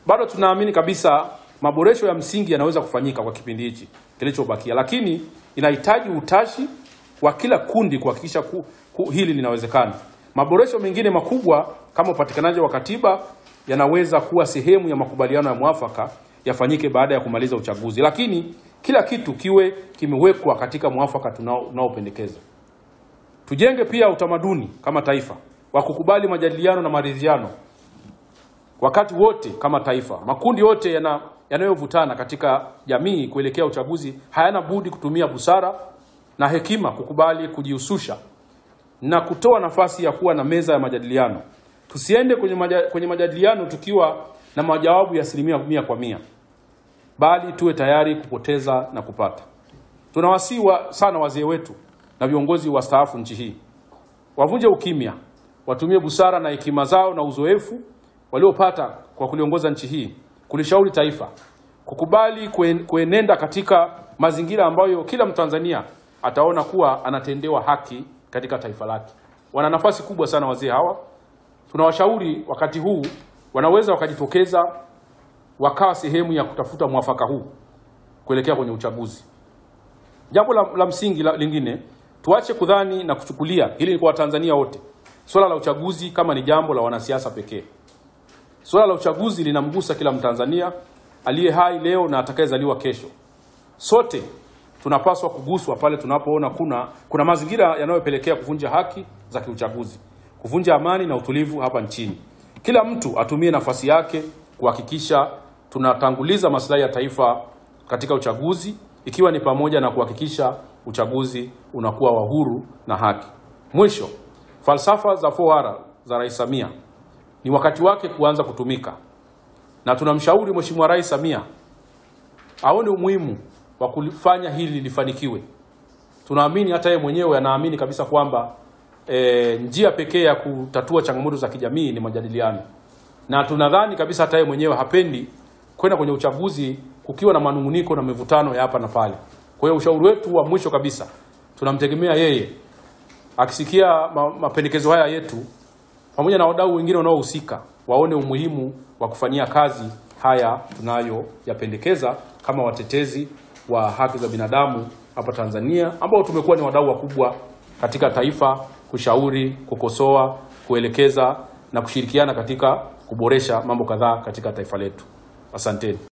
bado tunaamini kabisa maboresho ya msingi yanaweza kufanyika kwa kipindi hichi kilichobakia, lakini inahitaji utashi wa kila kundi kuhakikisha hili linawezekana. Maboresho mengine makubwa kama upatikanaji wa katiba yanaweza kuwa sehemu ya makubaliano ya mwafaka yafanyike baada ya kumaliza uchaguzi, lakini kila kitu kiwe kimewekwa katika mwafaka tunaopendekeza. Tujenge pia utamaduni kama taifa wa kukubali majadiliano na maridhiano wakati wote kama taifa. Makundi yote yanayovutana katika jamii kuelekea uchaguzi hayana budi kutumia busara na hekima kukubali kujihusisha na kutoa nafasi ya kuwa na meza ya majadiliano. Tusiende kwenye majadiliano tukiwa na majawabu ya 100%, bali tuwe tayari kupoteza na kupata. Tunawasihi sana wazee wetu na viongozi wastaafu nchi hii wavunje ukimya, watumie busara na hekima zao na uzoefu waliopata kwa kuliongoza nchi hii kulishauri taifa, kukubali kuenenda katika mazingira ambayo kila Mtanzania ataona kuwa anatendewa haki katika taifa lake. Wana nafasi kubwa sana wazee hawa. Tunawashauri wakati huu wanaweza wakajitokeza wakawa sehemu ya kutafuta mwafaka huu kuelekea kwenye uchaguzi. Jambo la msingi lingine, tuache kudhani na kuchukulia hili ni kwa Tanzania wote swala la uchaguzi kama ni jambo la wanasiasa pekee. Swala la uchaguzi linamgusa kila Mtanzania aliye hai leo na atakayezaliwa kesho. Sote tunapaswa kuguswa pale tunapoona kuna mazingira yanayopelekea kuvunja haki za kiuchaguzi, kuvunja amani na utulivu hapa nchini. Kila mtu atumie nafasi yake kuhakikisha tunatanguliza maslahi ya taifa katika uchaguzi, ikiwa ni pamoja na kuhakikisha uchaguzi unakuwa wa huru na haki. Mwisho, falsafa za 4R za Rais Samia ni wakati wake kuanza kutumika, na tunamshauri Mheshimiwa Rais Samia aone umuhimu wa kulifanya hili lifanikiwe. Tunaamini hata yeye mwenyewe anaamini kabisa kwamba njia pekee ya kutatua changamoto za kijamii ni majadiliano, na tunadhani kabisa hata yeye mwenyewe hapendi kwenda kwenye uchaguzi kukiwa na manunguniko na mivutano ya hapa na pale. Kwa hiyo ushauri wetu wa mwisho kabisa, tunamtegemea yeye akisikia mapendekezo haya yetu pamoja na wadau wengine wanaohusika waone umuhimu wa kufanyia kazi haya tunayoyapendekeza kama watetezi wa haki za binadamu hapa Tanzania, ambao tumekuwa ni wadau wakubwa katika taifa, kushauri, kukosoa, kuelekeza na kushirikiana katika kuboresha mambo kadhaa katika taifa letu. Asanteni.